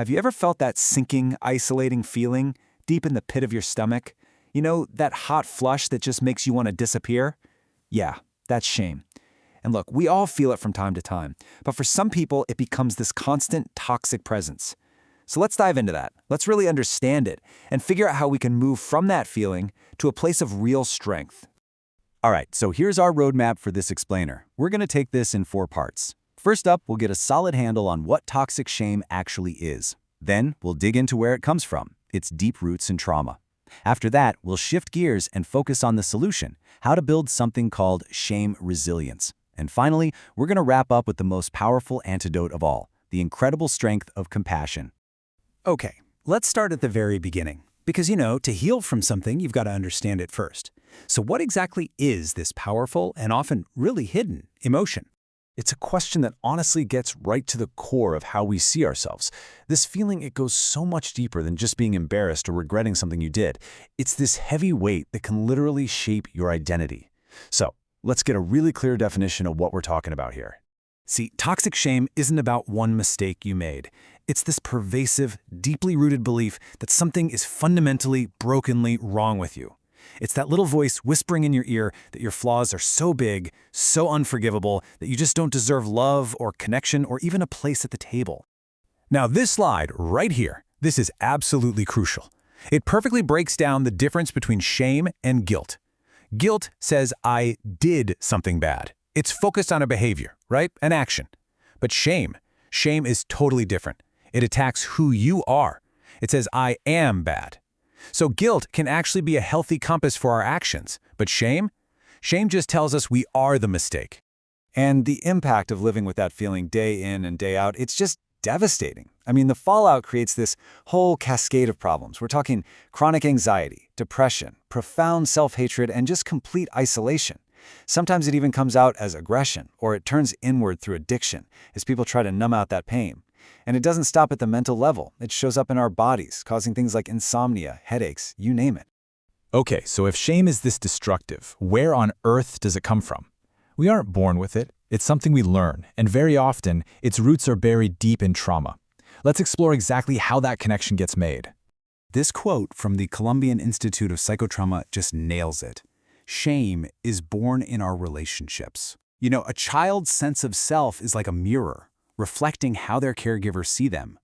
Have you ever felt that sinking, isolating feeling deep in the pit of your stomach? You know, that hot flush that just makes you want to disappear? Yeah, that's shame. And look, we all feel it from time to time, but for some people, it becomes this constant, toxic presence. So let's dive into that. Let's really understand it and figure out how we can move from that feeling to a place of real strength. All right, so here's our roadmap for this explainer. We're going to take this in 4 parts. First up, we'll get a solid handle on what toxic shame actually is. Then, we'll dig into where it comes from, its deep roots in trauma. After that, we'll shift gears and focus on the solution, how to build something called shame resilience. And finally, we're going to wrap up with the most powerful antidote of all, the incredible strength of compassion. Okay, let's start at the very beginning. Because, to heal from something, you've got to understand it first. So what exactly is this powerful and often really hidden emotion? It's a question that honestly gets right to the core of how we see ourselves. This feeling, it goes so much deeper than just being embarrassed or regretting something you did. It's this heavy weight that can literally shape your identity. So, let's get a really clear definition of what we're talking about here. See, toxic shame isn't about one mistake you made. It's this pervasive, deeply rooted belief that something is fundamentally, brokenly wrong with you. It's that little voice whispering in your ear that your flaws are so big, so unforgivable, that you just don't deserve love or connection or even a place at the table. Now this slide right here, this is absolutely crucial. It perfectly breaks down the difference between shame and guilt. Guilt says I did something bad. It's focused on a behavior, right? An action. But shame is totally different. It attacks who you are. It says I am bad. So guilt can actually be a healthy compass for our actions, but shame just tells us we are the mistake. And the impact of living with that feeling day in and day out, it's just devastating. I mean, the fallout creates this whole cascade of problems. We're talking chronic anxiety, depression, profound self-hatred, and just complete isolation. Sometimes it even comes out as aggression, or it turns inward through addiction, as people try to numb out that pain. And it doesn't stop at the mental level. It shows up in our bodies, causing things like insomnia, headaches, you name it. Okay, so if shame is this destructive, where on earth does it come from? We aren't born with it. It's something we learn, and very often, its roots are buried deep in trauma. Let's explore exactly how that connection gets made. This quote from the Columbian Institute of Psychotrauma just nails it. Shame is born in our relationships. A child's sense of self is like a mirror, reflecting how their caregivers see them.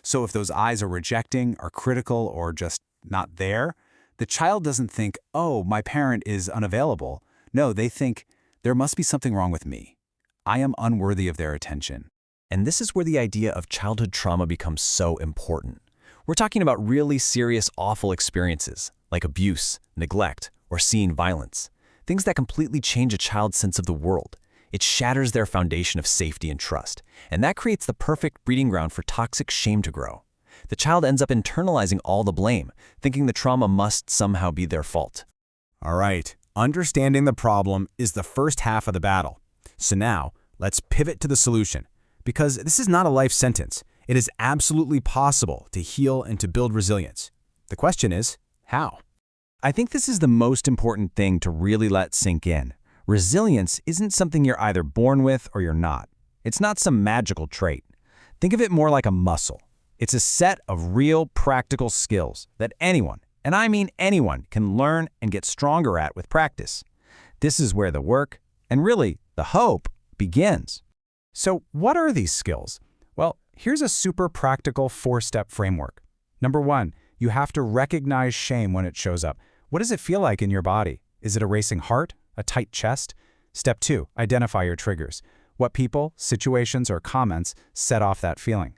So if those eyes are rejecting, are critical, or just not there, the child doesn't think, oh, my parent is unavailable. No, they think, there must be something wrong with me. I am unworthy of their attention. And this is where the idea of childhood trauma becomes so important. We're talking about really serious, awful experiences, like abuse, neglect, or seeing violence. Things that completely change a child's sense of the world. It shatters their foundation of safety and trust, and that creates the perfect breeding ground for toxic shame to grow. The child ends up internalizing all the blame, thinking the trauma must somehow be their fault. All right, understanding the problem is the first half of the battle. So now, let's pivot to the solution. Because this is not a life sentence. It is absolutely possible to heal and to build resilience. The question is, how? I think this is the most important thing to really let sink in. Resilience isn't something you're either born with or you're not. It's not some magical trait. Think of it more like a muscle. It's a set of real, practical skills that anyone, and I mean anyone, can learn and get stronger at with practice. This is where the work, and really the hope, begins. So what are these skills? Well, here's a super practical 4-step framework. Number 1, you have to recognize shame when it shows up. What does it feel like in your body? Is it a racing heart? A tight chest? Step 2, identify your triggers. What people, situations, or comments set off that feeling?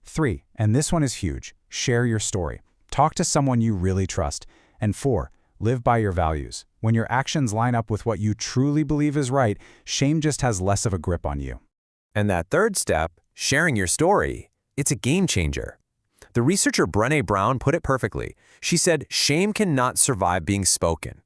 3, and this one is huge, share your story. Talk to someone you really trust. And 4, live by your values. When your actions line up with what you truly believe is right, shame just has less of a grip on you. And that third step, sharing your story, it's a game changer. The researcher Brené Brown put it perfectly. She said, shame cannot survive being spoken.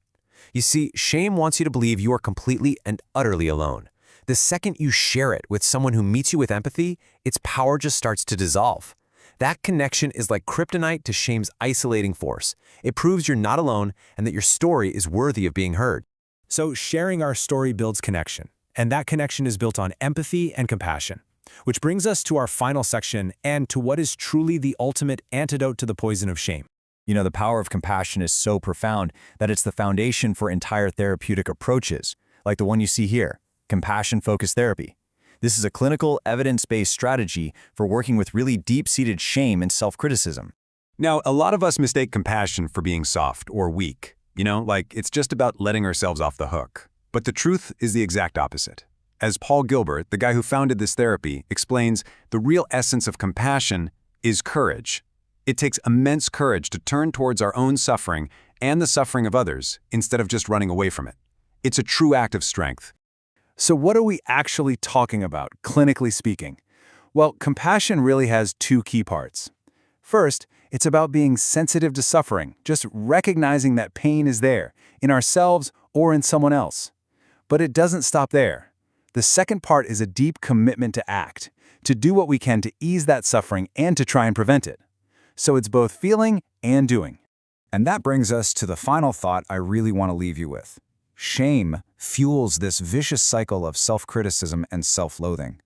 You see, shame wants you to believe you are completely and utterly alone. The second you share it with someone who meets you with empathy, its power just starts to dissolve. That connection is like kryptonite to shame's isolating force. It proves you're not alone and that your story is worthy of being heard. So sharing our story builds connection, and that connection is built on empathy and compassion. Which brings us to our final section and to what is truly the ultimate antidote to the poison of shame. You know, the power of compassion is so profound that it's the foundation for entire therapeutic approaches, like the one you see here, compassion-focused therapy. This is a clinical, evidence-based strategy for working with really deep-seated shame and self-criticism. Now, a lot of us mistake compassion for being soft or weak. You know, like it's just about letting ourselves off the hook. But the truth is the exact opposite. As Paul Gilbert, the guy who founded this therapy, explains, the real essence of compassion is courage. It takes immense courage to turn towards our own suffering and the suffering of others instead of just running away from it. It's a true act of strength. So what are we actually talking about, clinically speaking? Well, compassion really has two key parts. First, it's about being sensitive to suffering, just recognizing that pain is there, in ourselves or in someone else. But it doesn't stop there. The second part is a deep commitment to act, to do what we can to ease that suffering and to try and prevent it. So it's both feeling and doing. And that brings us to the final thought I really want to leave you with. Shame fuels this vicious cycle of self-criticism and self-loathing.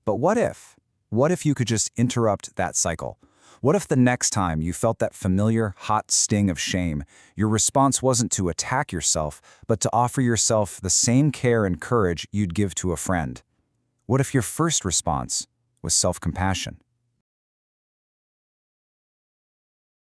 But what if? What if you could just interrupt that cycle? What if the next time you felt that familiar, hot sting of shame, your response wasn't to attack yourself, but to offer yourself the same care and courage you'd give to a friend? What if your first response was self-compassion?